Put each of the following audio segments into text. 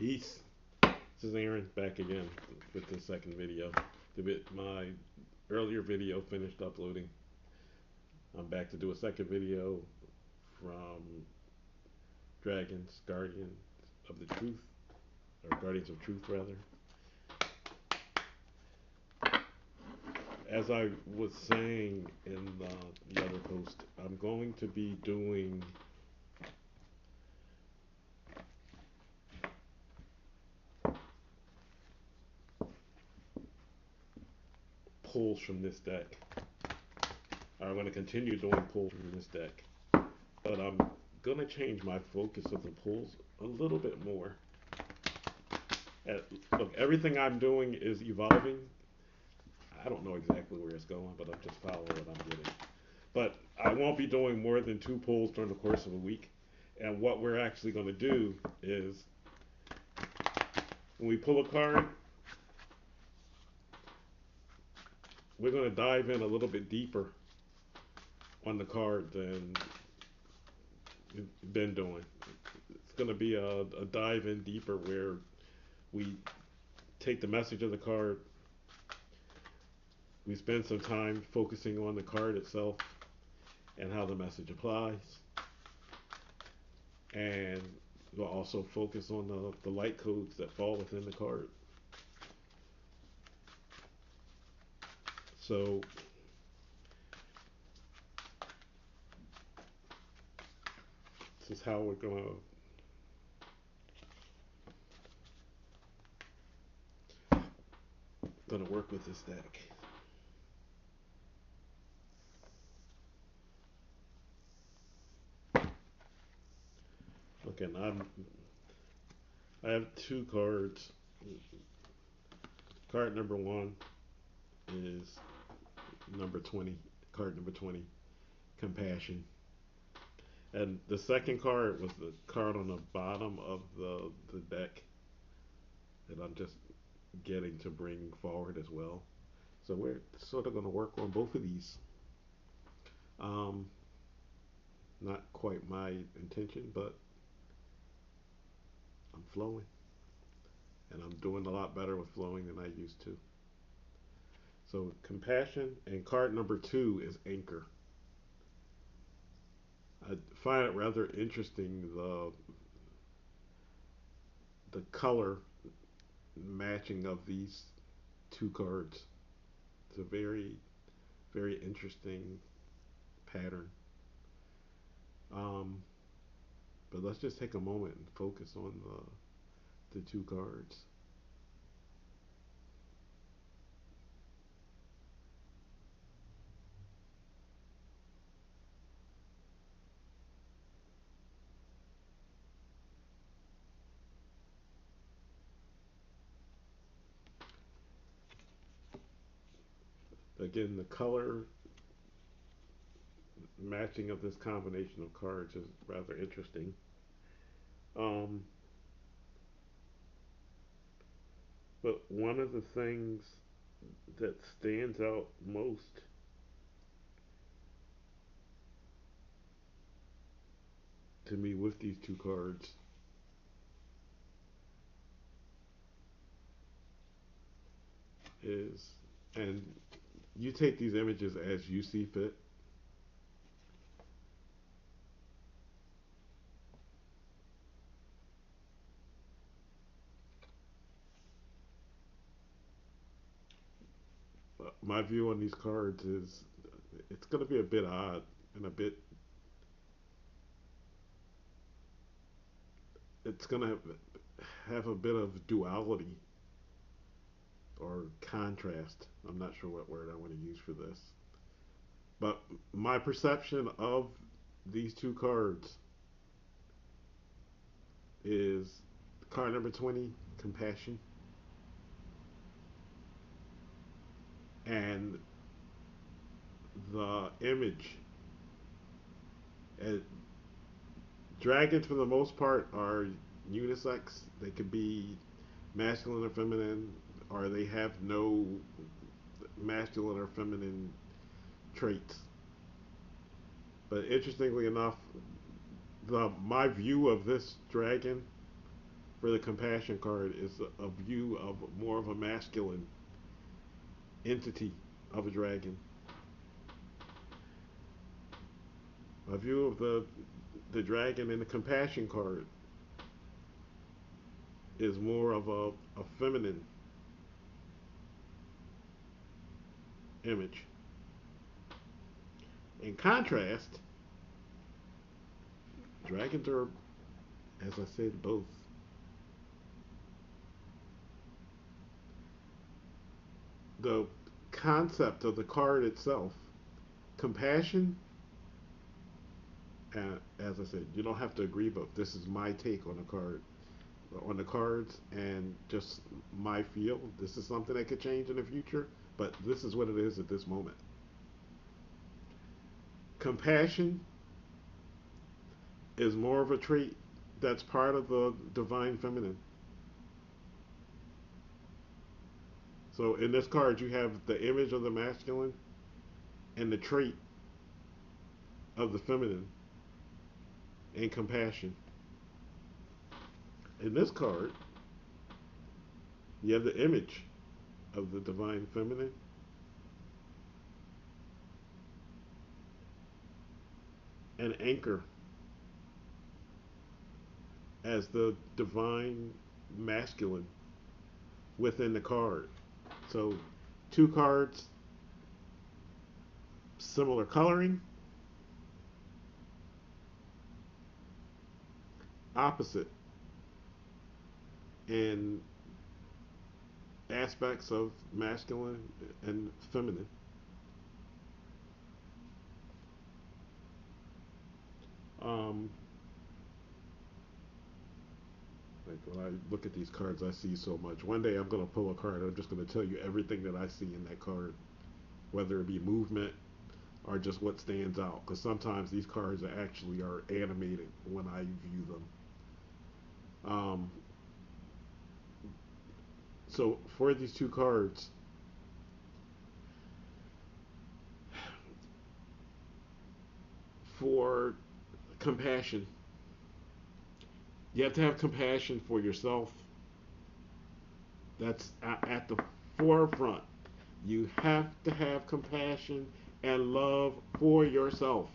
Peace. This is Aaron back again with the second video. My earlier video finished uploading. I'm back to do a second video from Dragons, Guardians of the Truth, or Guardians of Truth rather. As I was saying in the other post, I'm going to be doing pulls from this deck. I'm going to continue doing pulls from this deck, but I'm going to change my focus of the pulls a little bit more. Look, everything I'm doing is evolving. I don't know exactly where it's going, but I'm just following what I'm getting. But I won't be doing more than two pulls during the course of a week. And what we're actually going to do is when we pull a card, we're going to dive in a little bit deeper on the card than we've been doing. It's going to be a dive in deeper where we take the message of the card, we spend some time focusing on the card itself and how the message applies, and we'll also focus on the light codes that fall within the card. So this is how we're gonna work with this deck. Okay, now I have two cards. Card number one is number 20. Card number 20, Compassion. And the second card was the card on the bottom of the deck that I'm just getting to bring forward as well. So we're sort of going to work on both of these. Um, Not quite my intention, but I'm flowing. And I'm doing a lot better with flowing than I used to. So compassion, and card number two is anchor. I find it rather interesting the color matching of these two cards. It's a very interesting pattern. Um, but let's just take a moment and focus on the two cards. Again, the color matching of this combination of cards is rather interesting. Um, but one of the things that stands out most to me with these two cards is, and you take these images as you see fit. My view on these cards is it's going to be a bit odd and a bit. It's going to have a bit of duality or contrast. I'm not sure what word I want to use for this. But my perception of these two cards is card number 20, Compassion, and the image. And dragons, for the most part, are unisex. They could be masculine or feminine, or they have no masculine or feminine traits. But interestingly enough, my view of this dragon for the compassion card is a view of more of a masculine entity of a dragon. A view of the dragon in the compassion card is more of a feminine image. In contrast, dragons are, as I said, both. The concept of the card itself, compassion, as I said, you don't have to agree, but this is my take on the card, on the cards, and just my feel. This is something that could change in the future, but this is what it is at this moment. Compassion is more of a trait that's part of the divine feminine. So in this card, you have the image of the masculine and the trait of the feminine and compassion. In this card, you have the image of the divine feminine and anchor as the divine masculine within the card. So, two cards, similar coloring, opposite in aspects of masculine and feminine. Um, like when I look at these cards, I see so much. One day I'm going to pull a card. I'm just going to tell you everything that I see in that card, whether it be movement or just what stands out. Because sometimes these cards are actually are animated when I view them. Um, so for these two cards, for compassion, you have to have compassion for yourself. That's at the forefront. You have to have compassion and love for yourself.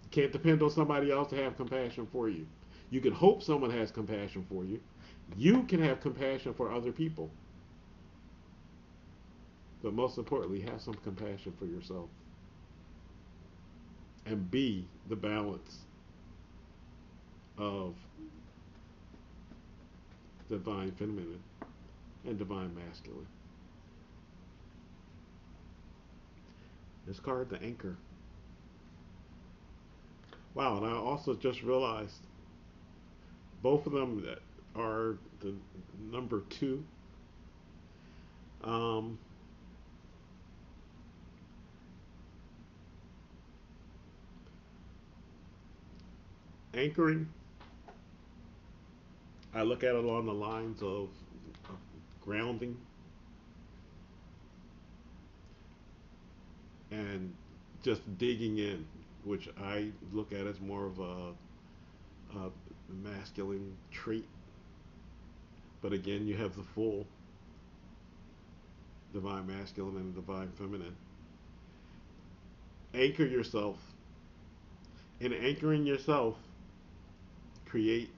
You can't depend on somebody else to have compassion for you. You can hope someone has compassion for you. You can have compassion for other people. But most importantly, have some compassion for yourself. And be the balance of divine feminine and divine masculine. This card, the anchor. Wow, and I also just realized both of them are the number two. Um, Anchoring, I look at it along the lines of grounding and just digging in, which I look at as more of a masculine trait. But again, you have the full divine masculine and divine feminine. Anchor yourself. In anchoring yourself, create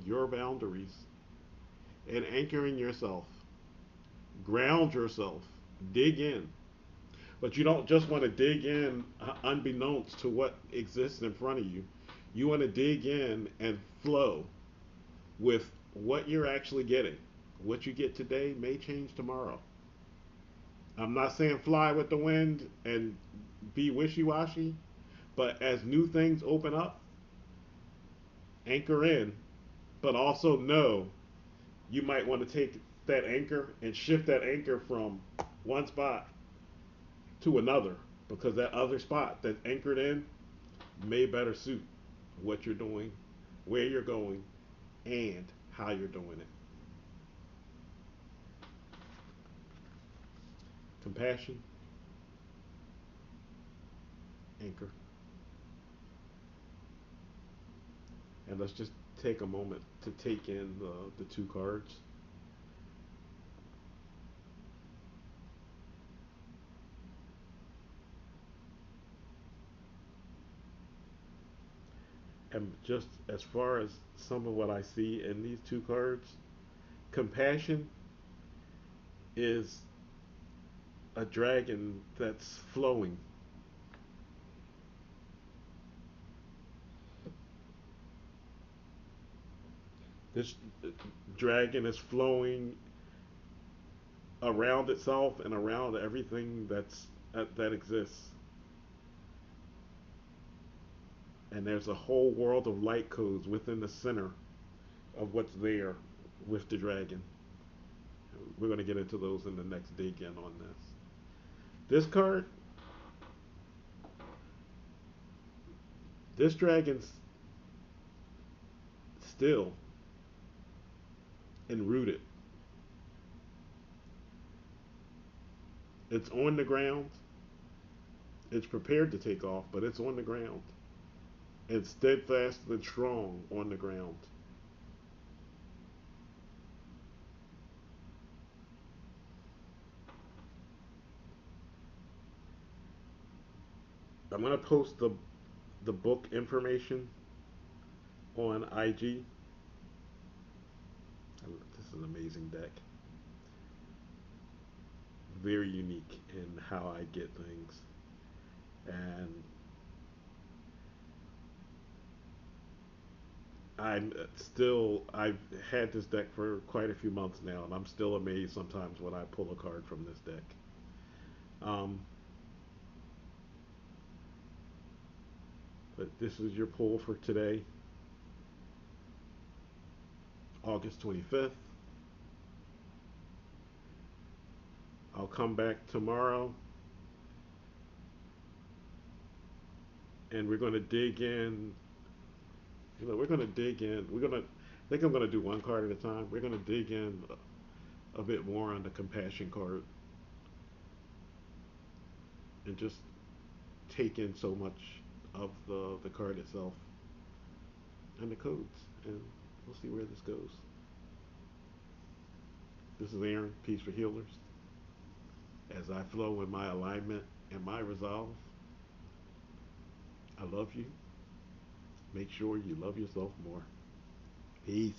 your boundaries. In anchoring yourself, ground yourself, dig in. But you don't just want to dig in unbeknownst to what exists in front of you. You want to dig in and flow with what you're actually getting. What you get today may change tomorrow. I'm not saying fly with the wind and be wishy washy, but as new things open up, anchor in, but also know you might want to take that anchor and shift that anchor from one spot to another because that other spot that's anchored in may better suit what you're doing, where you're going, and how you're doing it. Compassion, anchor. And let's just take a moment to take in the two cards. And just as far as some of what I see in these two cards, compassion is a dragon that's flowing. This dragon is flowing around itself and around everything that exists. And there's a whole world of light codes within the center of what's there with the dragon. We're going to get into those in the next dig in on this. This card, this dragon's still and rooted. It's on the ground. It's prepared to take off, but it's on the ground. It's steadfast and strong on the ground. I'm gonna post the book information on IG. This is an amazing deck. Very unique in how I get things. And I've had this deck for quite a few months now, and I'm still amazed sometimes when I pull a card from this deck. Um, but this is your pull for today, August 25th. I'll come back tomorrow and we're going to dig in. We're going to dig in. I think I'm going to do one card at a time. We're going to dig in a bit more on the compassion card and just take in so much of the card itself and the codes. And we'll see where this goes. This is Aaron, Peace for Healers. As I flow in my alignment and my resolve, I love you. Make sure you love yourself more. Peace.